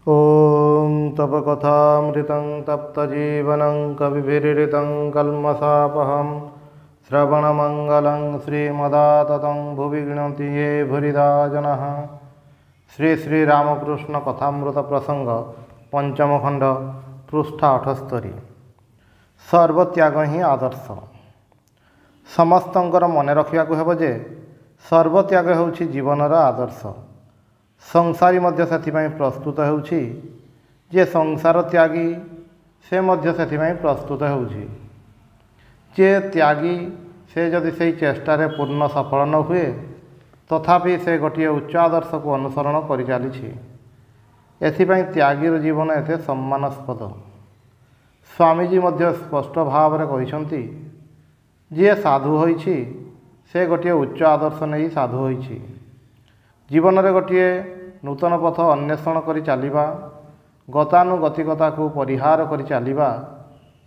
ॐ तव कथामृतं तप्तजीवनं कविभिरीडितं कल्मषापहं श्रवणमङ्गलं श्रीमदाततं भुवि गृह्णन्ति ये भूरिदा जनः। श्री श्री रामकृष्ण कथामृत प्रसंग पंचम खंड पृष्ठा 78। सर्वत्याग ही आदर्श। समस्तंकर मन रखा हेब जे सर्वत्याग होउछि जीवनर आदर्श। संसारी मध्य सेथिपाई प्रस्तुत होउछि जे संसार त्यागी से मध्य सेथिपाई प्रस्तुत होउछि। जे त्यागी से जदि से चेष्टार पूर्ण सफल न हुए तथापि से गोटे उच्च आदर्श को अनुसरण कर चली। एथिपाई त्यागीर जीवन एते सम्मानास्पद। स्वामीजी मध्य स्पष्ट भाव में कहिसंती जे साधु होइछि से गोटे उच्च आदर्श नहीं साधु होइछि। जीवन में गोटे नूतन पथ अन्वेषण कर चलवा गतानुगतिकता को परिहार कर चलवा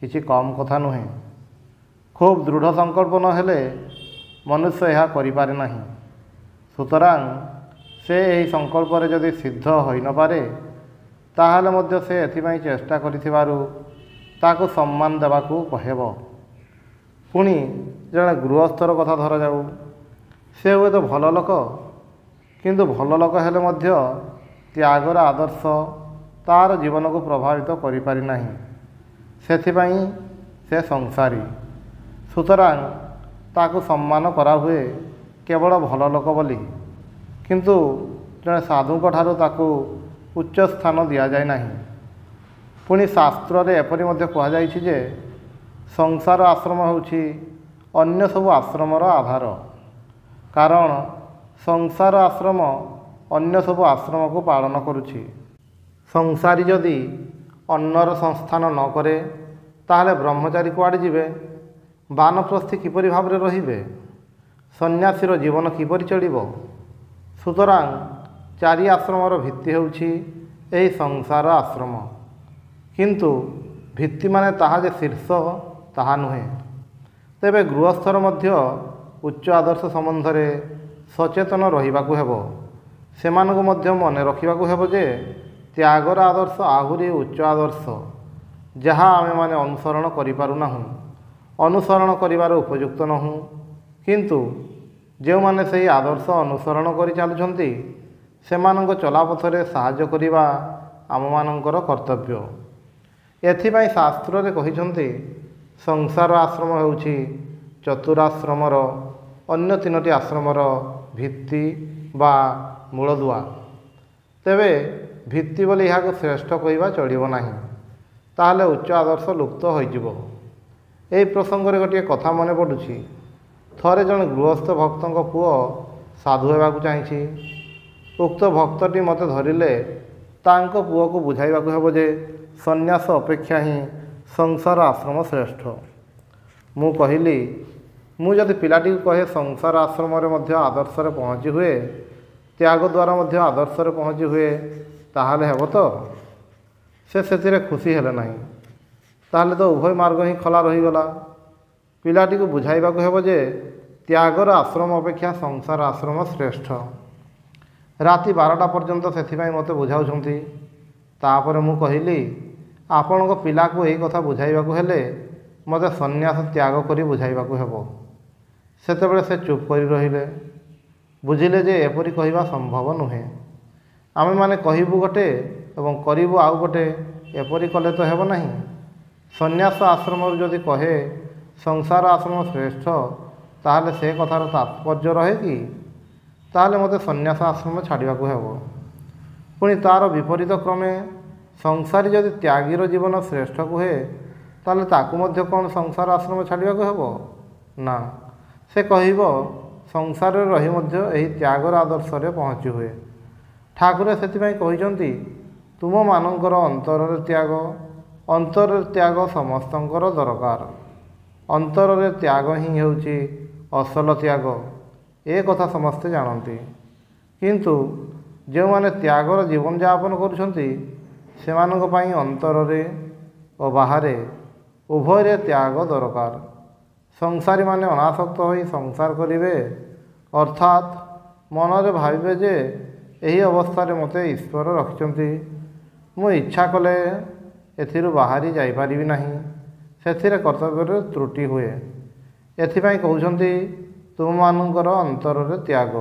किसी कम कथा नुहे। खूब दृढ़ संकल्प नहेले मनुष्य यह करिपारे नाही। सुतरां से यही संकल्प रे जदि सिद्ध होई न पारे ताहाले मध्य से एथिपाई चेष्टा करिथिबारु ताको सम्मान देबाकू कहेब। पुणी जड़े गृहस्थर कथा धरा जाऊ, से हुए तो भल लोक किंतु भल लोक हेले मध्य त्यागर आदर्श तार जीवन को प्रभावित करि पारि नाही। सेथिपाई से संसारी। सुतरां ताको सम्मान करा हुए केवल भल लोक बोली, किंतु जड़े साधु ठारू ताकू उच्च स्थान दि जाए नाही। पुणी शास्त्र रे एपरि मध्य कहा जाइछि जे संसार आश्रम होउछि अन्य सब आश्रमर आधार। कारण संसार आश्रम अन्य सब आश्रम को पालन करुछि। संसारी जदि अन्नर संस्थान न करे ताहले ब्रह्मचारी कुआडे जिवे? बानप्रस्थी किपरि भाबरे रहिबे? सन्यासीर जीवन किपरि चलिबो? सुतरां चारि आश्रमर भित्ति होउछि एही संसार आश्रम। किंतु भित्ति माने ताहा जे शीर्ष ताहा नुहे। तेबे गृहस्थर मध्य उच्च आदर्श संबंध में सचेतन रहिबाकू हेबो। सेमानकु मध्य मन रखिबाकू हेबो जे त्यागर आदर्श आहुरी उच्च आदर्श जहाँ आमे माने अनुसरण करि पारु नाहु, अनुसरण करिवार उपयुक्त नहु। किंतु जो माने सही आदर्श अनुसरण करि चालुछंती सेमानंक चलापथरे साहाय्य करिबा आममानंकर कर्तव्य। एथिपाई शास्त्र रे कहिसंती संसार आश्रम होउछि चतुराश्रमर अन्य तीनोटी आश्रमर भित्ति बा मूलदुआ। तेबे भित्ति बोली यहाँ श्रेष्ठ कहवा चलिब नाही, ताहले उच्च आदर्श लुप्त होइजिबो। एही प्रसंग रे गोटे कथा मने पडुछि। थरे जन गृहस्थ भक्तों पुओ साधु हेबाकू चाहिछि। उक्त भक्तटी मते धरिले तांको पुओ को बुझाइबाकू हेबो जे सन्यास अपेक्षा ही संसार आश्रम श्रेष्ठ। मु कहिली मु जदि पिलाटी कहे संसार आश्रम रे मध्य आदर्श रे पहुँची हुए त्याग द्वारा मध्य आदर्श रे पहुँची हुए ताहले हेबो तो? से सेथिरे खुशी हेले नाही। ताहले तो उभय मार्ग ही खला रहीगला। पिलाटी को बुझाइबाकू हेबो जे त्यागर आश्रम अपेक्षा संसार आश्रम श्रेष्ठ। राति 12टा पर्यंत सेथिपाई मते बुझाउछंती। तापर मु कहिली आपणको पिला को एही कथा बुझाइबाकू हेले मते सन्यास त्याग करी बुझाइबाकू हेबो। सेतेबेले से चुप करी रहिले। बुझिले जे एपरि कहिबा संभव नुहे। आमे माने कहिबु गोटे एवं करिबु आउ गोटे, एपरि कले तो हेबो नाही। सन्यास आश्रम जदि कहे संसार आश्रम श्रेष्ठ ताहले से कथार तात्पर्य रहे कि? ताहले मते सन्यास आश्रम छाड़िबाकू हेबो। पुणी तार विपरीत क्रमे संसारी जदि त्यागीर जीवन श्रेष्ठ कहे ताहले ताकू मध्य कौन संसार आश्रम छाड़िबाकू हेबो? ना, से कहिबो संसार रे रही मध्य एही त्यागर आदर्श रे पहुँची हुए। ठाकुर सेथिपाई कहिसंती तुम मानकर अंतर रे त्याग, अंतर रे त्याग समस्तंकर दरकार। अंतर रे त्याग ही हेउछि असल त्याग। ए कथा समस्ते जानती। किंतु जो माने त्यागर जीवन यापन करुछंती सेमानक पई अंतर रे और बाहरे उभय रे त्याग दरकार। संसारी माने अनासक्त होई संसार करिवे अर्थात मनरे भाविबे जे यही अवस्था मते ईश्वर रखिछंती ମୁଁ ଇଚ୍ଛା କଲେ ଏଥିରୁ ବାହାରି ଯାଇପାରିବି ନାହିଁ, ସେଥିରେ କର୍ତ୍ତବ୍ୟରେ ତ୍ରୁଟି ହୁଏ। ଏଥିପାଇଁ କହୁଛନ୍ତି ତୁମମାନଙ୍କର ଅନ୍ତରରେ ତ୍ୟାଗ।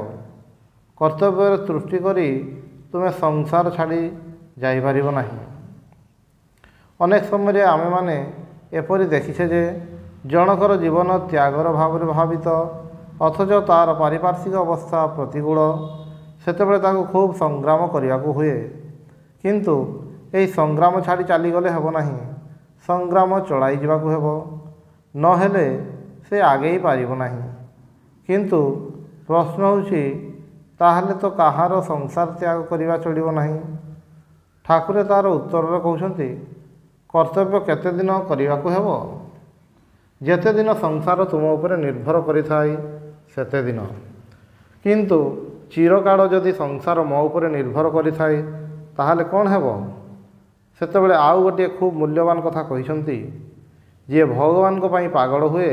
କର୍ତ୍ତବ୍ୟରେ ତ୍ରୁଟି କରି ତୁମେ ସଂସାର ଛାଡ଼ି ଯାଇପାରିବ ନାହିଁ। ଅନେକ ସମୟରେ ଆମେମାନେ ଏପରି ଦେଖିଛେ ଯେ ଜଣକର ଜୀବନ ତ୍ୟାଗର ଭାବରେ ଭାବିତ, ଅଥଚ ତା'ର ପାରିପାର୍ଶ୍ୱିକ ଅବସ୍ଥା ପ୍ରତିକୂଳ। ସେତେବେଳେ ତାକୁ ଖୁବ୍ ସଂଗ୍ରାମ କରିବାକୁ ହୁଏ। କିନ୍ତୁ ଏହି ସଂଗ୍ରାମ ଛାଡ଼ି ଚାଲିଗଲେ ହେବ ନାହିଁ, ସଂଗ୍ରାମ ଚଳାଇ ଯିବାକୁ ହେବ, ନହେଲେ ସେ ଆଗେଇ ପାରିବ ନାହିଁ। କିନ୍ତୁ ପ୍ରଶ୍ନ ହେଉଛି, ତାହେଲେ ତ କାହାର ସଂସାର ତ୍ୟାଗ କରିବା ଚଳିବ ନାହିଁ? ଠାକୁରେ ତା'ର ଉତ୍ତରରେ କହୁଛନ୍ତି, କର୍ତ୍ତବ୍ୟ କେତେ ଦିନ କରିବାକୁ ହେବ? ଯେତେ ଦିନ ସଂସାର ତୁମ ଉପରେ ନିର୍ଭର କରିଥାଏ ସେତେ ଦିନ। କିନ୍ତୁ ଚିରକାଳ ଯଦି ସଂସାର ମୋ ଉପରେ ନିର୍ଭର କରିଥାଏ ତାହେଲେ କ'ଣ ହେବ? ସେତେବେଳେ ଆଉ ଗୋଟିଏ ଖୁବ୍ ମୂଲ୍ୟବାନ କଥା କହିଛନ୍ତି, ଯିଏ ଭଗବାନଙ୍କ ପାଇଁ ପାଗଳ ହୁଏ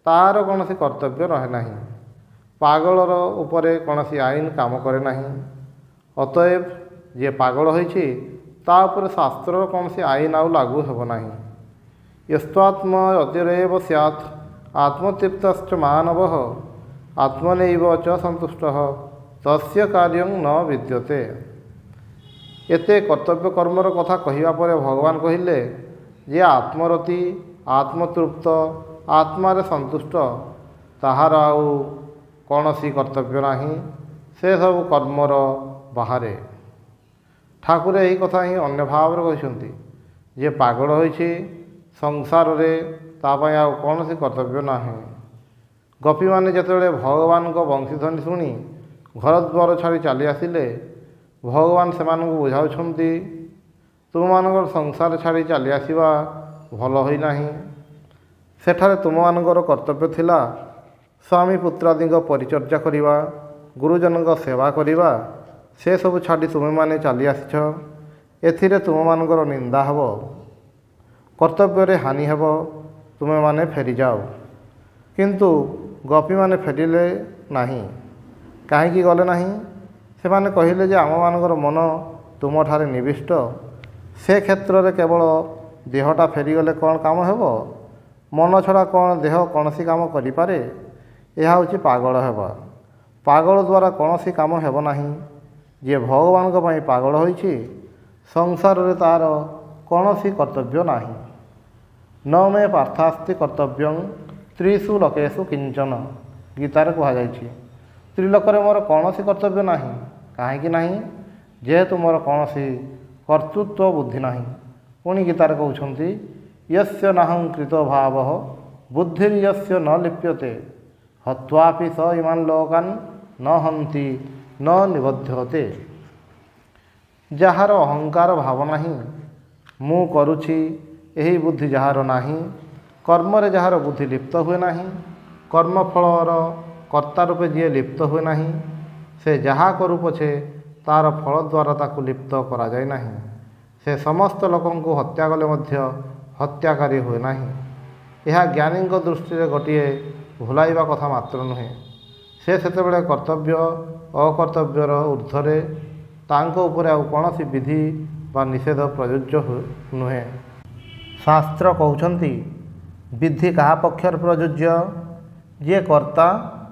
ତାହାର କୌଣସି କର୍ତ୍ତବ୍ୟ ରହେ ନାହିଁ। ପାଗଳର ଉପରେ କୌଣସି ଆଇନ କାମ କରେ ନାହିଁ। ଅତଏବ ଯିଏ ପାଗଳ ହୋଇଛି ତା ଉପରେ ଶାସ୍ତ୍ରର କୌଣସି ଆଇନ ଆଉ ଲାଗୁ ହେବ ନାହିଁ। ୟସ୍ତ୍ୱାତ୍ମ ଅତିରେବ ସ୍ୟାତ୍ ଆତ୍ମତୃପ୍ତଶ୍ଚ ମାନବଃ ଆତ୍ମନୈବ ଚ ସନ୍ତୁଷ୍ଟଃ ତସ୍ୟ କାର୍ଯ୍ୟଂ ନ ବିଦ୍ୟତେ। ଏତେ କର୍ତ୍ତବ୍ୟ କର୍ମର କଥା କହିବା ପରେ ଭଗବାନ କହିଲେ, ଯେ ଆତ୍ମରତି, ଆତ୍ମତୃପ୍ତ, ଆତ୍ମାରେ ସନ୍ତୁଷ୍ଟ, ତାହାର ଆଉ କୌଣସି କର୍ତ୍ତବ୍ୟ ନାହିଁ, ସେସବୁ କର୍ମର ବାହାରେ। ଠାକୁରେ ଏହି କଥା ହିଁ ଅନ୍ୟ ଭାବରେ କହିଛନ୍ତି, ଯିଏ ପାଗଳ ହୋଇଛି ସଂସାରରେ ତା ପାଇଁ ଆଉ କୌଣସି କର୍ତ୍ତବ୍ୟ ନାହିଁ। ଗୋପୀମାନେ ଯେତେବେଳେ ଭଗବାନଙ୍କ ବଂଶୀଧ୍ୱନି ଶୁଣି ଘରଦ୍ୱାର ଛାଡ଼ି ଚାଲି ଆସିଲେ, ଭଗବାନ ସେମାନଙ୍କୁ ବୁଝାଉଛନ୍ତି, ତୁମମାନଙ୍କର ସଂସାର ଛାଡ଼ି ଚାଲି ଆସିବା ଭଲ ହୋଇନାହିଁ। ସେଠାରେ ତୁମମାନଙ୍କର କର୍ତ୍ତବ୍ୟ ଥିଲା ସ୍ୱାମୀ ପୁତ୍ରାଦିଙ୍କ ପରିଚର୍ଯା କରିବା, ଗୁରୁଜନଙ୍କ ସେବା କରିବା। ସେସବୁ ଛାଡ଼ି ତୁମେମାନେ ଚାଲି ଆସିଛ, ଏଥିରେ ତୁମମାନଙ୍କର ନିନ୍ଦା ହେବ, କର୍ତ୍ତବ୍ୟରେ ହାନି ହେବ, ତୁମେମାନେ ଫେରିଯାଅ। କିନ୍ତୁ ଗୋପୀମାନେ ଫେରିଲେ ନାହିଁ। କାହିଁକି ଗଲେ ନାହିଁ? ସେମାନେ କହିଲେ ଯେ ଆମମାନଙ୍କର ମନ ତୁମଠାରେ ନିବିଷ୍ଟ। ସେ କ୍ଷେତ୍ରରେ କେବଳ ଦେହଟା ଫେରିଗଲେ କ'ଣ କାମ ହେବ? ମନ ଛଡ଼ା କ'ଣ ଦେହ କୌଣସି କାମ କରିପାରେ? ଏହା ହେଉଛି ପାଗଳ ହେବା। ପାଗଳ ଦ୍ୱାରା କୌଣସି କାମ ହେବ ନାହିଁ। ଯିଏ ଭଗବାନଙ୍କ ପାଇଁ ପାଗଳ ହୋଇଛି ସଂସାରରେ ତା'ର କୌଣସି କର୍ତ୍ତବ୍ୟ ନାହିଁ। ନ ମେ ପାର୍ଥାସ୍ତି କର୍ତ୍ତବ୍ୟଂ ତ୍ରିଷୁ ଲୋକେଷୁ କିଞ୍ଚନ, ଗୀତାରେ କୁହାଯାଇଛି। ତ୍ରିଲୋକରେ ମୋର କୌଣସି କର୍ତ୍ତବ୍ୟ ନାହିଁ। କାହିଁକି ନାହିଁ? ଯେହେତୁ ମୋର କୌଣସି କର୍ତ୍ତୃତ୍ୱ ବୁଦ୍ଧି ନାହିଁ। ପୁଣି ଗୀତାରେ କହୁଛନ୍ତି, ୟସ୍ୟ ନାହଂ କୃତୋ ଭାବଃ ବୁଦ୍ଧିର୍ୟସ୍ୟ ନ ଲିପ୍ୟତେ ହତ୍ୱାପି ସ ଇମାନ୍ ଲୋକାନ୍ ନ ହନ୍ତି ନ ନିବଧ୍ୟତେ। ଯାହାର ଅହଙ୍କାର ଭାବ ନାହିଁ, ମୁଁ କରୁଛି, ଏହି ବୁଦ୍ଧି ଯାହାର ନାହିଁ, କର୍ମରେ ଯାହାର ବୁଦ୍ଧି ଲିପ୍ତ ହୁଏ ନାହିଁ, କର୍ମଫଳର କର୍ତ୍ତା ରୂପେ ଯିଏ ଲିପ୍ତ ହୁଏ ନାହିଁ, ସେ ଯାହା କରୁ ପଛେ ତା'ର ଫଳ ଦ୍ୱାରା ତାକୁ ଲିପ୍ତ କରାଯାଏ ନାହିଁ। ସେ ସମସ୍ତ ଲୋକଙ୍କୁ ହତ୍ୟା କଲେ ମଧ୍ୟ ହତ୍ୟାକାରୀ ହୁଏ ନାହିଁ। ଏହା ଜ୍ଞାନୀଙ୍କ ଦୃଷ୍ଟିରେ ଗୋଟିଏ ଭୁଲାଇବା କଥା ମାତ୍ର ନୁହେଁ। ସେ ସେତେବେଳେ କର୍ତ୍ତବ୍ୟ ଅକର୍ତ୍ତବ୍ୟର ଊର୍ଦ୍ଧ୍ୱରେ, ତାଙ୍କ ଉପରେ ଆଉ କୌଣସି ବିଧି ବା ନିଷେଧ ପ୍ରଯୁଜ୍ୟ ନୁହେଁ। ଶାସ୍ତ୍ର କହୁଛନ୍ତି, ବିଧି କାହା ପକ୍ଷରେ ପ୍ରଯୁଜ୍ୟ? ଯିଏ କର୍ତ୍ତା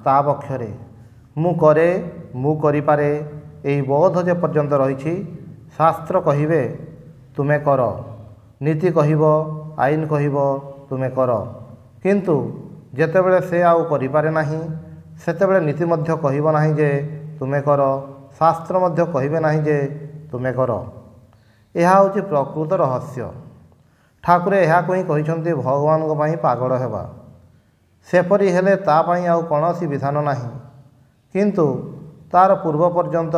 ତା ପକ୍ଷରେ। ମୁଁ କରେ, ମୁଁ କରିପାରେ, ଏହି ବୋଧ ଯେ ପର୍ଯ୍ୟନ୍ତ ରହିଛି, ଶାସ୍ତ୍ର କହିବେ ତୁମେ କର, ନୀତି କହିବ, ଆଇନ କହିବ ତୁମେ କର। କିନ୍ତୁ ଯେତେବେଳେ ସେ ଆଉ କରିପାରେ ନାହିଁ, ସେତେବେଳେ ନୀତି ମଧ୍ୟ କହିବ ନାହିଁ ଯେ ତୁମେ କର, ଶାସ୍ତ୍ର ମଧ୍ୟ କହିବେ ନାହିଁ ଯେ ତୁମେ କର। ଏହା ହେଉଛି ପ୍ରକୃତ ରହସ୍ୟ। ଠାକୁରେ ଏହାକୁ ହିଁ କହିଛନ୍ତି ଭଗବାନଙ୍କ ପାଇଁ ପାଗଳ ହେବା। ସେପରି ହେଲେ ତା ପାଇଁ ଆଉ କୌଣସି ବିଧାନ ନାହିଁ। କିନ୍ତୁ ତା'ର ପୂର୍ବ ପର୍ଯ୍ୟନ୍ତ,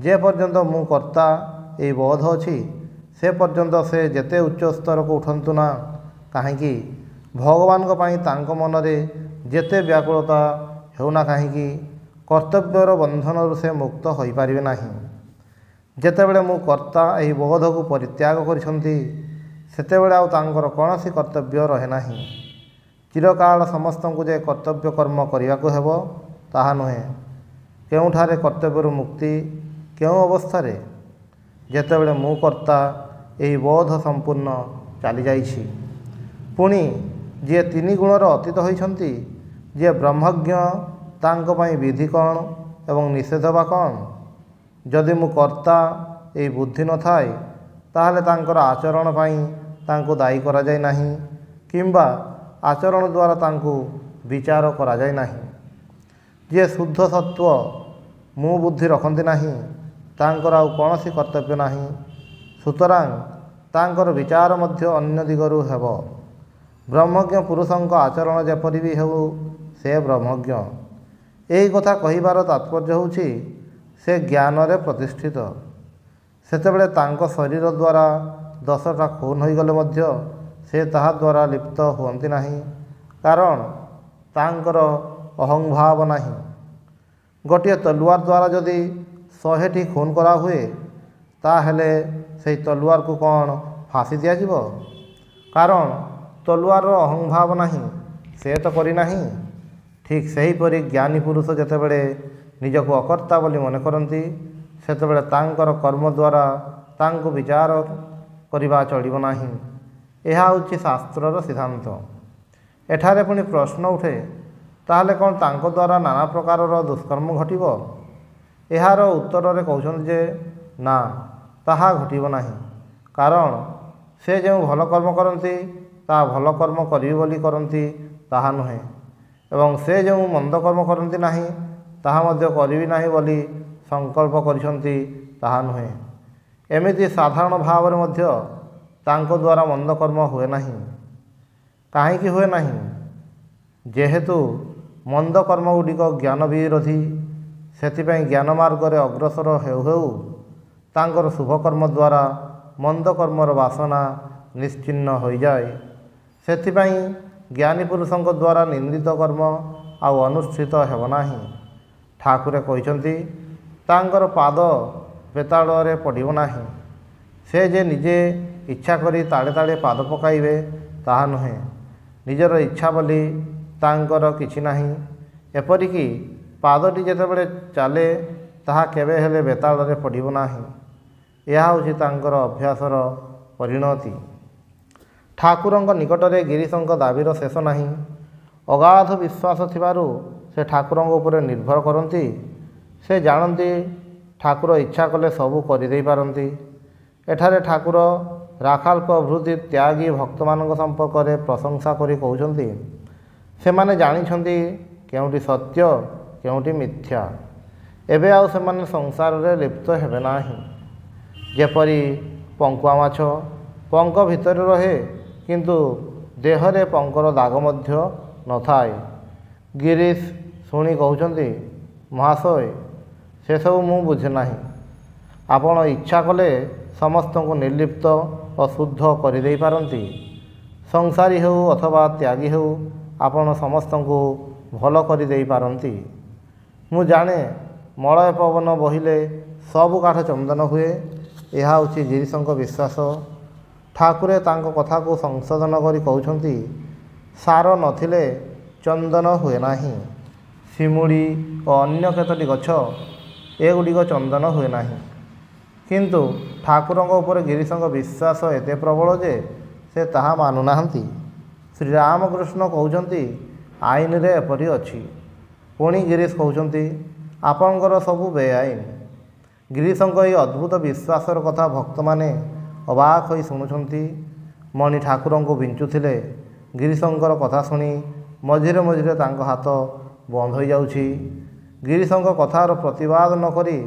ଯେ ପର୍ଯ୍ୟନ୍ତ ମୁଁ କର୍ତ୍ତା ଏହି ବୋଧ ଅଛି, ସେ ପର୍ଯ୍ୟନ୍ତ ସେ ଯେତେ ଉଚ୍ଚ ସ୍ତରକୁ ଉଠନ୍ତୁ ନା କାହିଁକି, ଭଗବାନଙ୍କ ପାଇଁ ତାଙ୍କ ମନରେ ଯେତେ ବ୍ୟାକୁଳତା ହେଉନା କାହିଁକି, କର୍ତ୍ତବ୍ୟର ବନ୍ଧନରୁ ସେ ମୁକ୍ତ ହୋଇପାରିବେ ନାହିଁ। ଯେତେବେଳେ ମୁଁ କର୍ତ୍ତା ଏହି ବୋଧକୁ ପରିତ୍ୟାଗ କରିଛନ୍ତି, ସେତେବେଳେ ଆଉ ତାଙ୍କର କୌଣସି କର୍ତ୍ତବ୍ୟ ରହେ ନାହିଁ। ଚିରକାଳ ସମସ୍ତଙ୍କୁ ଯେ କର୍ତ୍ତବ୍ୟ କର୍ମ କରିବାକୁ ହେବ ତାହା ନୁହେଁ। କେଉଁଠାରେ କର୍ତ୍ତବ୍ୟରୁ ମୁକ୍ତି, କେଉଁ ଅବସ୍ଥାରେ? ଯେତେବେଳେ ମୁଁ କର୍ତ୍ତା ଏହି ବୋଧ ସମ୍ପୂର୍ଣ୍ଣ ଚାଲିଯାଇଛି। ପୁଣି ଯିଏ ତିନି ଗୁଣର ଅତୀତ ହୋଇଛନ୍ତି, ଯିଏ ବ୍ରହ୍ମଜ୍ଞ, ତାଙ୍କ ପାଇଁ ବିଧି କ'ଣ ଏବଂ ନିଷେଧ ବା କ'ଣ? ଯଦି ମୁଁ କର୍ତ୍ତା ଏହି ବୁଦ୍ଧି ନଥାଏ, ତାହେଲେ ତାଙ୍କର ଆଚରଣ ପାଇଁ ତାଙ୍କୁ ଦାୟୀ କରାଯାଏ ନାହିଁ କିମ୍ବା ଆଚରଣ ଦ୍ୱାରା ତାଙ୍କୁ ବିଚାର କରାଯାଏ ନାହିଁ। ଯିଏ ଶୁଦ୍ଧ ସତ୍ତ୍ୱ ମୁଁ ବୁଦ୍ଧି ରଖନ୍ତି ନାହିଁ, ତାଙ୍କର ଆଉ କୌଣସି କର୍ତ୍ତବ୍ୟ ନାହିଁ। ସୁତରାଂ ତାଙ୍କର ବିଚାର ମଧ୍ୟ ଅନ୍ୟ ଦିଗରୁ ହେବ। ବ୍ରହ୍ମଜ୍ଞ ପୁରୁଷଙ୍କ ଆଚରଣ ଯେପରି ବି ହେଉ, ସେ ବ୍ରହ୍ମଜ୍ଞ। ଏହି କଥା କହିବାର ତାତ୍ପର୍ଯ୍ୟ ହେଉଛି ସେ ଜ୍ଞାନରେ ପ୍ରତିଷ୍ଠିତ। ସେତେବେଳେ ତାଙ୍କ ଶରୀର ଦ୍ୱାରା 10ଟା ଖୁନ ହୋଇଗଲେ ମଧ୍ୟ ସେ ତାହା ଦ୍ୱାରା ଲିପ୍ତ ହୁଅନ୍ତି ନାହିଁ, କାରଣ ତାଙ୍କର ଅହଂଭାବ ନାହିଁ। ଗୋଟିଏ ତଲୁଆର ଦ୍ୱାରା ଯଦି 100ଟି ଖୁନ କରାହୁଏ, ତାହେଲେ ସେହି ତଲୁଆରକୁ କ'ଣ ଫାଶୀ ଦିଆଯିବ? କାରଣ ତଲୁଆରର ଅହଂଭାବ ନାହିଁ, ସେ ତ କରିନାହିଁ। ଠିକ୍ ସେହିପରି ଜ୍ଞାନୀ ପୁରୁଷ ଯେତେବେଳେ ନିଜକୁ ଅକର୍ତ୍ତା ବୋଲି ମନେ କରନ୍ତି, ସେତେବେଳେ ତାଙ୍କର କର୍ମ ଦ୍ୱାରା ତାଙ୍କୁ ବିଚାର କରିବା ଚଳିବ ନାହିଁ। ଏହା ହେଉଛି ଶାସ୍ତ୍ରର ସିଦ୍ଧାନ୍ତ। ଏଠାରେ ପୁଣି ପ୍ରଶ୍ନ ଉଠେ, ତାହେଲେ କ'ଣ ତାଙ୍କ ଦ୍ୱାରା ନାନା ପ୍ରକାରର ଦୁଷ୍କର୍ମ ଘଟିବ? ଏହାର ଉତ୍ତରରେ କହୁଛନ୍ତି ଯେ ନା, ତାହା ଘଟିବ ନାହିଁ। କାରଣ ସେ ଯେଉଁ ଭଲ କର୍ମ କରନ୍ତି, ତାହା ଭଲ କର୍ମ କରିବି ବୋଲି କରନ୍ତି ତାହା ନୁହେଁ, ଏବଂ ସେ ଯେଉଁ ମନ୍ଦ କର୍ମ କରନ୍ତି ନାହିଁ, ତାହା ମଧ୍ୟ କରିବି ନାହିଁ ବୋଲି ସଂକଳ୍ପ କରିଛନ୍ତି ତାହା ନୁହେଁ। ଏମିତି ସାଧାରଣ ଭାବରେ ମଧ୍ୟ ତାଙ୍କ ଦ୍ୱାରା ମନ୍ଦ କର୍ମ ହୁଏ ନାହିଁ। କାହିଁକି ହୁଏ ନାହିଁ? ଯେହେତୁ ମନ୍ଦ କର୍ମଗୁଡ଼ିକ ଜ୍ଞାନ ବିରୋଧୀ, ସେଥିପାଇଁ ଜ୍ଞାନ ମାର୍ଗରେ ଅଗ୍ରସର ହେଉ ହେଉ ତାଙ୍କର ଶୁଭକର୍ମ ଦ୍ୱାରା ମନ୍ଦ କର୍ମର ବାସନା ନିଶ୍ଚିହ୍ନ ହୋଇଯାଏ। ସେଥିପାଇଁ ଜ୍ଞାନୀ ପୁରୁଷଙ୍କ ଦ୍ୱାରା ନିନ୍ଦିତ କର୍ମ ଆଉ ଅନୁଷ୍ଠିତ ହେବ ନାହିଁ। ଠାକୁରେ କହିଛନ୍ତି, ତାଙ୍କର ପାଦ ବେତାଳରେ ପଡ଼ିବ ନାହିଁ। ସେ ଯେ ନିଜେ ଇଚ୍ଛା କରି ତାଳେ ତାଳେ ପାଦ ପକାଇବେ ତାହା ନୁହେଁ। ନିଜର ଇଚ୍ଛା ବୋଲି ତାଙ୍କର କିଛି ନାହିଁ। ଏପରିକି ପାଦଟି ଯେତେବେଳେ ଚାଲେ, ତାହା କେବେ ହେଲେ ବେତାଳରେ ପଡ଼ିବ ନାହିଁ। ଏହା ହେଉଛି ତାଙ୍କର ଅଭ୍ୟାସର ପରିଣତି। ଠାକୁରଙ୍କ ନିକଟରେ ଗିରିଶଙ୍କ ଦାବିର ଶେଷ ନାହିଁ। ଅଗାଧ ବିଶ୍ୱାସ ଥିବାରୁ ସେ ଠାକୁରଙ୍କ ଉପରେ ନିର୍ଭର କରନ୍ତି। ସେ ଜାଣନ୍ତି ଠାକୁର ଇଚ୍ଛା କଲେ ସବୁ କରିଦେଇପାରନ୍ତି। ଏଠାରେ ଠାକୁର ରାଖାଲ ପ୍ରଭୃତି ତ୍ୟାଗୀ ଭକ୍ତମାନଙ୍କ ସମ୍ପର୍କରେ ପ୍ରଶଂସା କରି କହୁଛନ୍ତି, ସେମାନେ ଜାଣିଛନ୍ତି କେଉଁଠି ସତ୍ୟ କେଉଁଠି ମିଥ୍ୟା। ଏବେ ଆଉ ସେମାନେ ସଂସାରରେ ଲିପ୍ତ ହେବେ ନାହିଁ। ଯେପରି ପଙ୍କୁଆ ମାଛ ପଙ୍କ ଭିତରେ ରହେ, କିନ୍ତୁ ଦେହରେ ପଙ୍କର ଦାଗ ମଧ୍ୟ ନଥାଏ। ଗିରିଶ ଶୁଣି କହୁଛନ୍ତି, ମହାଶୟ, ସେସବୁ ମୁଁ ବୁଝେ ନାହିଁ। ଆପଣ ଇଚ୍ଛା କଲେ ସମସ୍ତଙ୍କୁ ନିର୍ଲିପ୍ତ ଓ ଶୁଦ୍ଧ କରିଦେଇପାରନ୍ତି। ସଂସାରୀ ହେଉ ଅଥବା ତ୍ୟାଗୀ ହେଉ, ଆପଣ ସମସ୍ତଙ୍କୁ ଭଲ କରିଦେଇପାରନ୍ତି। ମୁଁ ଜାଣେ ମଳୟ ପବନ ବହିଲେ ସବୁ କାଠ ଚନ୍ଦନ ହୁଏ। ଏହା ହେଉଛି ଗିରିଶଙ୍କ ବିଶ୍ୱାସ। ଠାକୁରେ ତାଙ୍କ କଥାକୁ ସଂଶୋଧନ କରି କହୁଛନ୍ତି, ସାର ନଥିଲେ ଚନ୍ଦନ ହୁଏ ନାହିଁ। ଶିମୁଳି ଓ ଅନ୍ୟ କେତୋଟି ଗଛ, ଏଗୁଡ଼ିକ ଚନ୍ଦନ ହୁଏ ନାହିଁ। କିନ୍ତୁ ଠାକୁରଙ୍କ ଉପରେ ଗିରିଶଙ୍କ ବିଶ୍ୱାସ ଏତେ ପ୍ରବଳ ଯେ ସେ ତାହା ମାନୁନାହାନ୍ତି। ଶ୍ରୀରାମକୃଷ୍ଣ କହୁଛନ୍ତି, ଆଇନରେ ଏପରି ଅଛି। ପୁଣି ଗିରିଶ କହୁଛନ୍ତି, ଆପଣଙ୍କର ସବୁ ବେଆଇନ। ଗିରିଶଙ୍କ ଏହି ଅଦ୍ଭୁତ ବିଶ୍ୱାସର କଥା ଭକ୍ତମାନେ ଅବାକ ହୋଇ ଶୁଣୁଛନ୍ତି। ମଣି ଠାକୁରଙ୍କୁ ବିଞ୍ଚୁଥିଲେ। ଗିରିଶଙ୍କର କଥା ଶୁଣି ମଝିରେ ମଝିରେ ତାଙ୍କ ହାତ ବନ୍ଦ ହୋଇଯାଉଛି। ଗିରିଶଙ୍କ କଥାର ପ୍ରତିବାଦ ନ କରି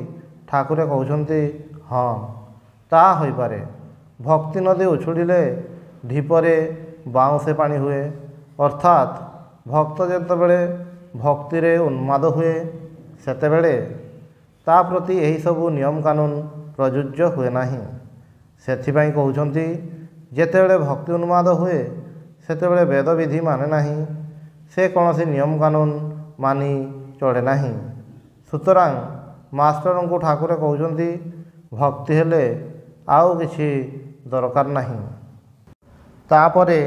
ଠାକୁରେ କହୁଛନ୍ତି, ହଁ, ତାହା ହୋଇପାରେ। ଭକ୍ତି ନଦୀ ଉଛୁଳିଲେ ଢିପରେ ବାଉଁଶେ ପାଣି ହୁଏ। ଅର୍ଥାତ୍ ଭକ୍ତ ଯେତେବେଳେ ଭକ୍ତିରେ ଉନ୍ମାଦ ହୁଏ, ସେତେବେଳେ ତା ପ୍ରତି ଏହିସବୁ ନିୟମ କାନୁନ ପ୍ରଯୁଜ୍ୟ ହୁଏ ନାହିଁ। ସେଥିପାଇଁ କହୁଛନ୍ତି, ଯେତେବେଳେ ଭକ୍ତି ଉନ୍ମାଦ ହୁଏ, ସେତେବେଳେ ବେଦବିଧି ମାନେ ନାହିଁ। ସେ କୌଣସି ନିୟମ କାନୁନ ମାନି ଚଳେ ନାହିଁ। ସୁତରାଂ ମାଷ୍ଟରଙ୍କୁ ଠାକୁରେ କହୁଛନ୍ତି, ଭକ୍ତି ହେଲେ ଆଉ କିଛି ଦରକାର ନାହିଁ। ତାପରେ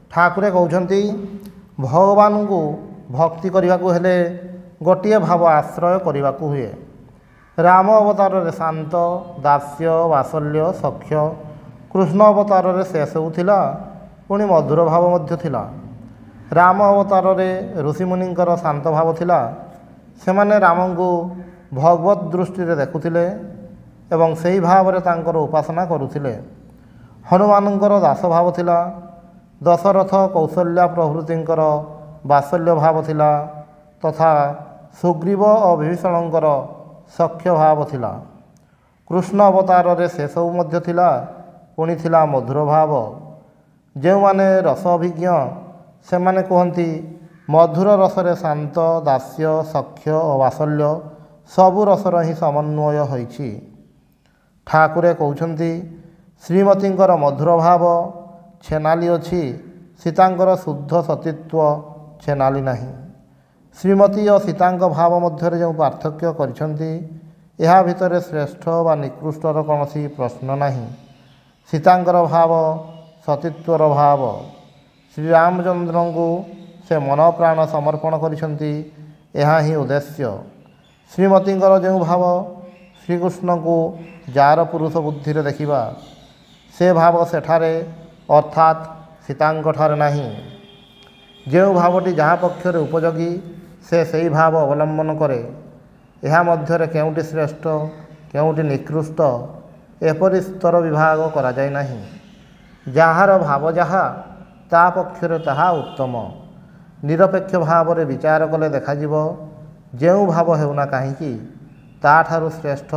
ଠାକୁରେ କହୁଛନ୍ତି, ଭଗବାନଙ୍କୁ ଭକ୍ତି କରିବାକୁ ହେଲେ ଗୋଟିଏ ଭାବ ଆଶ୍ରୟ କରିବାକୁ ହୁଏ। ରାମ ଅବତାରରେ ଶାନ୍ତ, ଦାସ୍ୟ, ବାତ୍ସଲ୍ୟ, ସଖ୍ୟ। କୃଷ୍ଣ ଅବତାରରେ ସେସବୁ ଥିଲା, ପୁଣି ମଧୁର ଭାବ ମଧ୍ୟ ଥିଲା। ରାମ ଅବତାରରେ ଋଷିମୁନିଙ୍କର ଶାନ୍ତ ଭାବ ଥିଲା। ସେମାନେ ରାମଙ୍କୁ ଭଗବତ ଦୃଷ୍ଟିରେ ଦେଖୁଥିଲେ ଏବଂ ସେହି ଭାବରେ ତାଙ୍କର ଉପାସନା କରୁଥିଲେ। ହନୁମାନଙ୍କର ଦାସ ଭାବ ଥିଲା। ଦଶରଥ, କୌଶଲ୍ୟା ପ୍ରଭୃତିଙ୍କର ବାତ୍ସଲ୍ୟ ଭାବ ଥିଲା ତଥା ସୁଗ୍ରୀବ ଓ ବିଭୀଷଣଙ୍କର ସଖ୍ୟ ଭାବ ଥିଲା। କୃଷ୍ଣ ଅବତାରରେ ସେସବୁ ମଧ୍ୟ ଥିଲା, ପୁଣି ଥିଲା ମଧୁର ଭାବ। ଯେଉଁମାନେ ରସ ଅଭିଜ୍ଞ ସେମାନେ କୁହନ୍ତି ମଧୁର ରସରେ ଶାନ୍ତ, ଦାସ୍ୟ, ସଖ୍ୟ ଓ ବାତ୍ସଲ୍ୟ ସବୁ ରସର ହିଁ ସମନ୍ୱୟ ହୋଇଛି। ଠାକୁରେ କହୁଛନ୍ତି ଶ୍ରୀମତୀଙ୍କର ମଧୁର ଭାବ ଛେନାଲି ଅଛି, ସୀତାଙ୍କର ଶୁଦ୍ଧ ସତୀତ୍ୱ ଛେନାଲି ନାହିଁ। ଶ୍ରୀମତୀ ଓ ସୀତାଙ୍କ ଭାବ ମଧ୍ୟରେ ଯେଉଁ ପାର୍ଥକ୍ୟ କରିଛନ୍ତି ଏହା ଭିତରେ ଶ୍ରେଷ୍ଠ ବା ନିକୃଷ୍ଟର କୌଣସି ପ୍ରଶ୍ନ ନାହିଁ। ସୀତାଙ୍କର ଭାବ ସତୀତ୍ୱର ଭାବ। ଶ୍ରୀରାମଚନ୍ଦ୍ରଙ୍କୁ ସେ ମନ ପ୍ରାଣ ସମର୍ପଣ କରିଛନ୍ତି, ଏହା ହିଁ ଉଦ୍ଦେଶ୍ୟ। ଶ୍ରୀମତୀଙ୍କର ଯେଉଁ ଭାବ ଶ୍ରୀକୃଷ୍ଣଙ୍କୁ ଯାର ପୁରୁଷ ବୁଦ୍ଧିରେ ଦେଖିବା, ସେ ଭାବ ସେଠାରେ ଅର୍ଥାତ୍ ସୀତାଙ୍କଠାରେ ନାହିଁ। ଯେଉଁ ଭାବଟି ଯାହା ପକ୍ଷରେ ଉପଯୋଗୀ ସେ ସେହି ଭାବ ଅବଲମ୍ବନ କରେ। ଏହା ମଧ୍ୟରେ କେଉଁଟି ଶ୍ରେଷ୍ଠ କେଉଁଟି ନିକୃଷ୍ଟ ଏପରି ସ୍ତର ବିଭାଗ କରାଯାଇ ନାହିଁ। ଯାହାର ଭାବ ଯାହା ତା ପକ୍ଷରେ ତାହା ଉତ୍ତମ। ନିରପେକ୍ଷ ଭାବରେ ବିଚାର କଲେ ଦେଖାଯିବ ଯେଉଁ ଭାବ ହେଉନା କାହିଁକି ତାଠାରୁ ଶ୍ରେଷ୍ଠ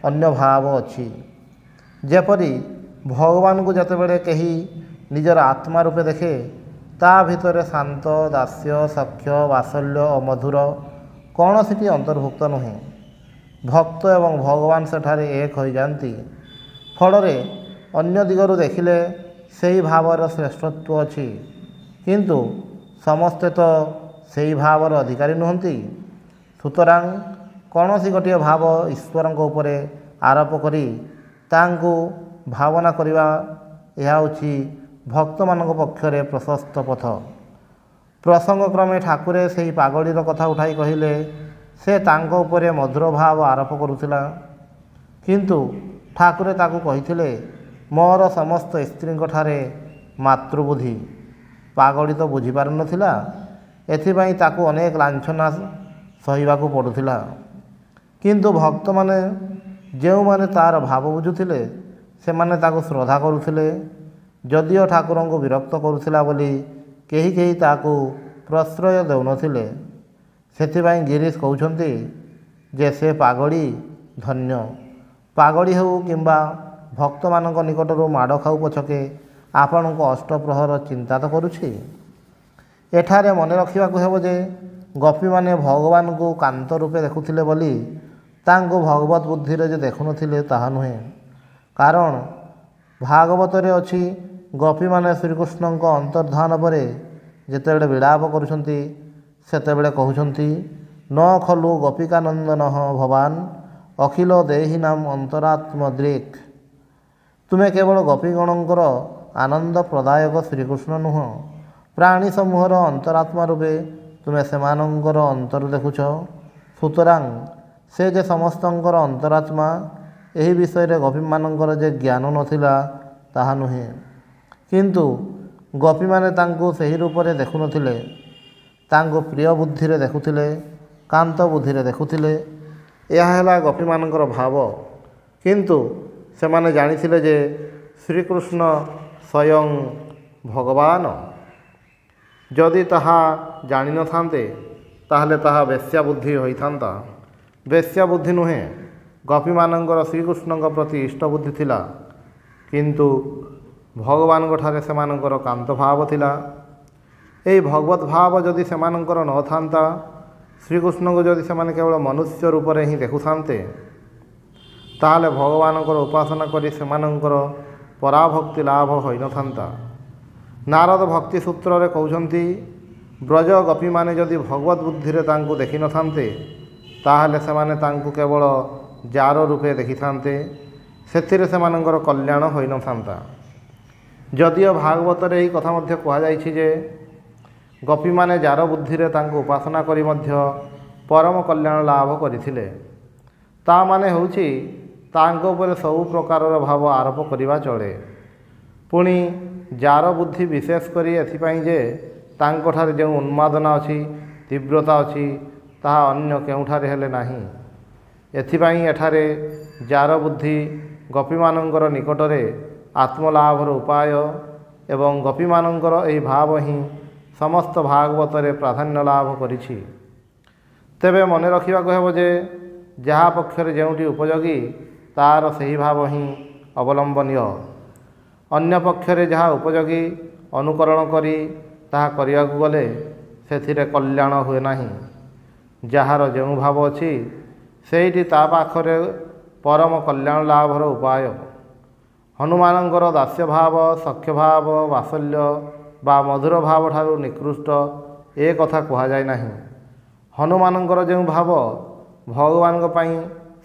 ଅନ୍ୟ ଭାବ ଅଛି। ଯେପରି ଭଗବାନଙ୍କୁ ଯେତେବେଳେ କେହି ନିଜର ଆତ୍ମା ରୂପେ ଦେଖେ ତା ଭିତରେ ଶାନ୍ତ, ଦାସ୍ୟ, ସଖ୍ୟ, ବାତ୍ସଲ୍ୟ ଓ ମଧୁର କୌଣସିଟି ଅନ୍ତର୍ଭୁକ୍ତ ନୁହେଁ। ଭକ୍ତ ଏବଂ ଭଗବାନ ସେଠାରେ ଏକ ହୋଇଯାନ୍ତି। ଫଳରେ ଅନ୍ୟ ଦିଗରୁ ଦେଖିଲେ ସେହି ଭାବର ଶ୍ରେଷ୍ଠତ୍ୱ ଅଛି, କିନ୍ତୁ ସମସ୍ତେ ତ ସେହି ଭାବର ଅଧିକାରୀ ନୁହନ୍ତି। ସୁତରାଂ କୌଣସି ଗୋଟିଏ ଭାବ ଈଶ୍ୱରଙ୍କ ଉପରେ ଆରୋପ କରି ତାଙ୍କୁ ଭାବନା କରିବା ଏହା ହେଉଛି ଭକ୍ତମାନଙ୍କ ପକ୍ଷରେ ପ୍ରଶସ୍ତ ପଥ। ପ୍ରସଙ୍ଗକ୍ରମେ ଠାକୁରେ ସେହି ପାଗଳୀର କଥା ଉଠାଇ କହିଲେ ସେ ତାଙ୍କ ଉପରେ ମଧୁର ଭାବ ଆରୋପ କରୁଥିଲା, କିନ୍ତୁ ଠାକୁରେ ତାକୁ କହିଥିଲେ ମୋର ସମସ୍ତ ସ୍ତ୍ରୀଙ୍କଠାରେ ମାତୃବୁଦ୍ଧି। ପାଗଳୀ ତ ବୁଝିପାରୁନଥିଲା, ଏଥିପାଇଁ ତାକୁ ଅନେକ ଲାଞ୍ଛନା ସହିବାକୁ ପଡ଼ୁଥିଲା। କିନ୍ତୁ ଭକ୍ତମାନେ ଯେଉଁମାନେ ତା'ର ଭାବ ବୁଝୁଥିଲେ ସେମାନେ ତାକୁ ଶ୍ରଦ୍ଧା କରୁଥିଲେ। ଯଦିଓ ଠାକୁରଙ୍କୁ ବିରକ୍ତ କରୁଥିଲା ବୋଲି କେହି କେହି ତାକୁ ପ୍ରଶ୍ରୟ ଦେଉନଥିଲେ। ସେଥିପାଇଁ ଗିରିଶ କହୁଛନ୍ତି ଯେ ସେ ପାଗଳୀ ଧନ୍ୟ। ପାଗଳୀ ହେଉ କିମ୍ବା ଭକ୍ତମାନଙ୍କ ନିକଟରୁ ମାଡ଼ ଖାଉ ପଛକେ ଆପଣଙ୍କ ଅଷ୍ଟପ୍ରହର ଚିନ୍ତା ତ କରୁଛି। ଏଠାରେ ମନେ ରଖିବାକୁ ହେବ ଯେ ଗୋପୀମାନେ ଭଗବାନଙ୍କୁ କାନ୍ତ ରୂପେ ଦେଖୁଥିଲେ ବୋଲି ତାଙ୍କୁ ଭଗବତ ବୁଦ୍ଧିରେ ଯେ ଦେଖୁନଥିଲେ ତାହା ନୁହେଁ। କାରଣ ଭାଗବତରେ ଅଛି ଗୋପୀମାନେ ଶ୍ରୀକୃଷ୍ଣଙ୍କ ଅନ୍ତର୍ଦ୍ଧାନ ପରେ ଯେତେବେଳେ ବିଳାପ କରୁଛନ୍ତି ସେତେବେଳେ କହୁଛନ୍ତି ନ ଖଲୁ ଗୋପିକାନନ୍ଦନ ଭବାନ ଅଖିଳ ଦେହିନାମ ଅନ୍ତରାତ୍ମଦ୍ରିକ୍। ତୁମେ କେବଳ ଗୋପୀଗଣଙ୍କର ଆନନ୍ଦ ପ୍ରଦାୟକ ଶ୍ରୀକୃଷ୍ଣ ନୁହଁ, ପ୍ରାଣୀ ସମୂହର ଅନ୍ତରାତ୍ମା ରୂପେ ତୁମେ ସେମାନଙ୍କର ଅନ୍ତର ଦେଖୁଛ। ସୁତରାଂ ସେ ଯେ ସମସ୍ତଙ୍କର ଅନ୍ତରାତ୍ମା ଏହି ବିଷୟରେ ଗୋପୀମାନଙ୍କର ଯେ ଜ୍ଞାନ ନଥିଲା ତାହା ନୁହେଁ। କିନ୍ତୁ ଗୋପୀମାନେ ତାଙ୍କୁ ସେହି ରୂପରେ ଦେଖୁନଥିଲେ, ତାଙ୍କୁ ପ୍ରିୟ ବୁଦ୍ଧିରେ ଦେଖୁଥିଲେ, କାନ୍ତ ବୁଦ୍ଧିରେ ଦେଖୁଥିଲେ। ଏହା ହେଲା ଗୋପୀମାନଙ୍କର ଭାବ। କିନ୍ତୁ ସେମାନେ ଜାଣିଥିଲେ ଯେ ଶ୍ରୀକୃଷ୍ଣ ସ୍ୱୟଂ ଭଗବାନ। ଯଦି ତାହା ଜାଣିନଥାନ୍ତେ ତାହେଲେ ତାହା ବେଶ୍ୟା ବୁଦ୍ଧି ହୋଇଥାନ୍ତା। ବେଶ୍ୟା ବୁଦ୍ଧି ନୁହେଁ, ଗୋପୀମାନଙ୍କର ଶ୍ରୀକୃଷ୍ଣଙ୍କ ପ୍ରତି ଇଷ୍ଟ ବୁଦ୍ଧି ଥିଲା। କିନ୍ତୁ ଭଗବାନଙ୍କଠାରେ ସେମାନଙ୍କର କାନ୍ତ ଭାବ ଥିଲା। ଏହି ଭଗବତ ଭାବ ଯଦି ସେମାନଙ୍କର ନଥାନ୍ତା, ଶ୍ରୀକୃଷ୍ଣଙ୍କୁ ଯଦି ସେମାନେ କେବଳ ମନୁଷ୍ୟ ରୂପରେ ହିଁ ଦେଖୁଥାନ୍ତେ, ତାହେଲେ ଭଗବାନଙ୍କର ଉପାସନା କରି ସେମାନଙ୍କର ପରାଭକ୍ତି ଲାଭ ହୋଇନଥାନ୍ତା। ନାରଦ ଭକ୍ତି ସୂତ୍ରରେ କହୁଛନ୍ତି ବ୍ରଜ ଗୋପୀମାନେ ଯଦି ଭଗବତ ବୁଦ୍ଧିରେ ତାଙ୍କୁ ଦେଖିନଥାନ୍ତେ ତାହେଲେ ସେମାନେ ତାଙ୍କୁ କେବଳ ଜାର ରୂପେ ଦେଖିଥାନ୍ତେ, ସେଥିରେ ସେମାନଙ୍କର କଲ୍ୟାଣ ହୋଇନଥାନ୍ତା। ଯଦିଓ ଭାଗବତରେ ଏହି କଥା ମଧ୍ୟ କୁହାଯାଇଛି ଯେ ଗୋପୀମାନେ ଜାର ବୁଦ୍ଧିରେ ତାଙ୍କୁ ଉପାସନା କରି ମଧ୍ୟ ପରମ କଲ୍ୟାଣ ଲାଭ କରିଥିଲେ, ତା ମାନେ ହେଉଛି ତାଙ୍କ ଉପରେ ସବୁ ପ୍ରକାରର ଭାବ ଆରୋପ କରିବା ଚଳେ। ପୁଣି ଯାର ବୁଦ୍ଧି ବିଶେଷ କରି ଏଥିପାଇଁ ଯେ ତାଙ୍କଠାରେ ଯେଉଁ ଉନ୍ମାଦନା ଅଛି, ତୀବ୍ରତା ଅଛି, ତାହା ଅନ୍ୟ କେଉଁଠାରେ ହେଲେ ନାହିଁ। ଏଥିପାଇଁ ଏଠାରେ ଯାର ବୁଦ୍ଧି ଗୋପୀମାନଙ୍କର ନିକଟରେ ଆତ୍ମଲାଭର ଉପାୟ ଏବଂ ଗୋପୀମାନଙ୍କର ଏହି ଭାବ ହିଁ ସମସ୍ତ ଭାଗବତରେ ପ୍ରାଧାନ୍ୟ ଲାଭ କରିଛି। ତେବେ ମନେ ରଖିବାକୁ ହେବ ଯେ ଯାହା ପକ୍ଷରେ ଯେଉଁଠି ଉପଯୋଗୀ ତାର ସେହି ଭାବ ହିଁ ଅବଲମ୍ବନୀୟ। ଅନ୍ୟ ପକ୍ଷରେ ଯାହା ଉପଯୋଗୀ ଅନୁକରଣ କରି ତାହା କରିବାକୁ ଗଲେ ସେଥିରେ କଲ୍ୟାଣ ହୁଏ ନାହିଁ। ଯାହାର ଯେଉଁ ଭାବ ଅଛି ସେଇଠି ତା ପାଖରେ ପରମ କଲ୍ୟାଣ ଲାଭର ଉପାୟ। ହନୁମାନଙ୍କର ଦାସ୍ୟ ଭାବ, ସଖ୍ୟ ଭାବ, ବାତ୍ସଲ୍ୟ ବା ମଧୁର ଭାବ ଠାରୁ ନିକୃଷ୍ଟ ଏ କଥା କୁହାଯାଏ ନାହିଁ। ହନୁମାନଙ୍କର ଯେଉଁ ଭାବ ଭଗବାନଙ୍କ ପାଇଁ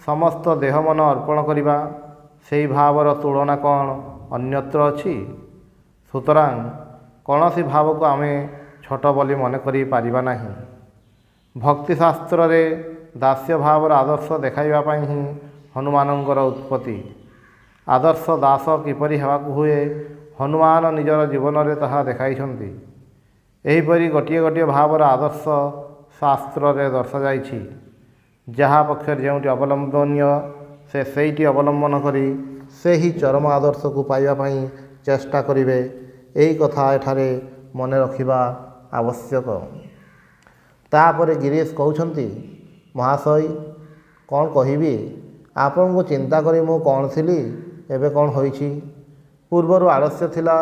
ସମସ୍ତ ଦେହ ମନ ଅର୍ପଣ କରିବା, ସେହି ଭାବର ତୁଳନା କ'ଣ ଅନ୍ୟତ୍ର ଅଛି? ସୁତରାଂ କୌଣସି ଭାବକୁ ଆମେ ଛୋଟ ବୋଲି ମନେ କରି ପାରିବା ନାହିଁ। ଭକ୍ତିଶାସ୍ତ୍ରରେ ଦାସ୍ୟ ଭାବର ଆଦର୍ଶ ଦେଖାଇବା ପାଇଁ ହିଁ ହନୁମାନଙ୍କର ଉତ୍ପତ୍ତି। ଆଦର୍ଶ ଦାସ କିପରି ହେବାକୁ ହୁଏ ହନୁମାନ ନିଜର ଜୀବନରେ ତାହା ଦେଖାଇଛନ୍ତି। ଏହିପରି ଗୋଟିଏ ଗୋଟିଏ ଭାବର ଆଦର୍ଶ ଶାସ୍ତ୍ରରେ ଦର୍ଶାଯାଇଛି। ଯାହା ପକ୍ଷରେ ଯେଉଁଠି ଅବଲମ୍ବନୀୟ ସେ ସେଇଟି ଅବଲମ୍ବନ କରି ସେହି ଚରମ ଆଦର୍ଶକୁ ପାଇବା ପାଇଁ ଚେଷ୍ଟା କରିବେ। ଏହି କଥା ଏଠାରେ ମନେ ରଖିବା ଆବଶ୍ୟକ। ତାପରେ ଗିରୀଶ କହୁଛନ୍ତି, ମହାଶୟ କ'ଣ କହିବି? ଆପଣଙ୍କୁ ଚିନ୍ତା କରି ମୁଁ କ'ଣ ଥିଲି, ଏବେ କ'ଣ ହୋଇଛି? ପୂର୍ବରୁ ଆଳସ୍ୟ ଥିଲା,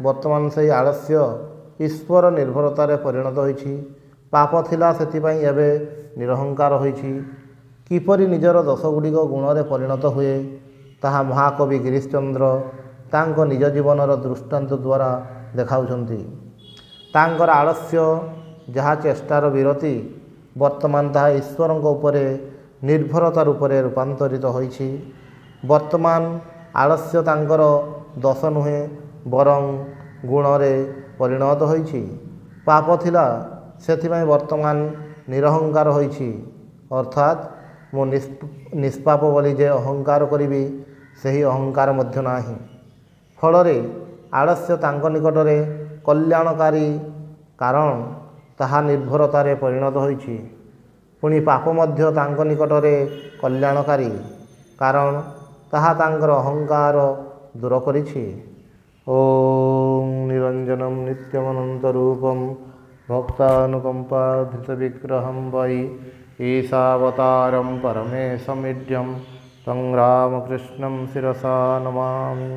ବର୍ତ୍ତମାନ ସେହି ଆଳସ୍ୟ ଈଶ୍ୱର ନିର୍ଭରତାରେ ପରିଣତ ହୋଇଛି। ପାପ ଥିଲା, ସେଥିପାଇଁ ଏବେ ନିରହଙ୍କାର ହୋଇଛି। କିପରି ନିଜର ଦୋଷଗୁଡ଼ିକ ଗୁଣରେ ପରିଣତ ହୁଏ ତାହା ମହାକବି ଗିରୀଶଚନ୍ଦ୍ର ତାଙ୍କ ନିଜ ଜୀବନର ଦୃଷ୍ଟାନ୍ତ ଦ୍ୱାରା ଦେଖାଉଛନ୍ତି। ତାଙ୍କର ଆଳସ୍ୟ ଯାହା ଚେଷ୍ଟାର ବିରତି, ବର୍ତ୍ତମାନ ତାହା ଈଶ୍ୱରଙ୍କ ଉପରେ ନିର୍ଭରତା ରୂପରେ ରୂପାନ୍ତରିତ ହୋଇଛି। ବର୍ତ୍ତମାନ ଆଳସ୍ୟ ତାଙ୍କର ଦୋଷ ନୁହେଁ, ବରଂ ଗୁଣରେ ପରିଣତ ହୋଇଛି। ପାପ ଥିଲା, ସେଥିପାଇଁ ବର୍ତ୍ତମାନ ନିରହଙ୍କାର ହୋଇଛି। ଅର୍ଥାତ୍ ମୁଁ ନିଷ୍ପାପ ବୋଲି ଯେ ଅହଙ୍କାର କରିବି, ସେହି ଅହଙ୍କାର ମଧ୍ୟ ନାହିଁ। ଫଳରେ ଆଳସ୍ୟ ତାଙ୍କ ନିକଟରେ କଲ୍ୟାଣକାରୀ, କାରଣ ତାହା ନିର୍ଭରତାରେ ପରିଣତ ହୋଇଛି। ପୁଣି ପାପ ମଧ୍ୟ ତାଙ୍କ ନିକଟରେ କଲ୍ୟାଣକାରୀ, କାରଣ ତାହା ତାଙ୍କର ଅହଙ୍କାର ଦୂର କରିଛି। ଓಂ ନିରଞ୍ଜନଂ ନିତ୍ୟମନନ୍ତ ରୂପଂ ଭକ୍ତାନୁକମ୍ପାଧୃତ ବିଗ୍ରହଂ ବୈ ଈଶାବତାରଂ ପରମେଶମିଢ୍ୟଂ तं ରାମକୃଷ୍ଣଂ ଶିରସା ନମାମି।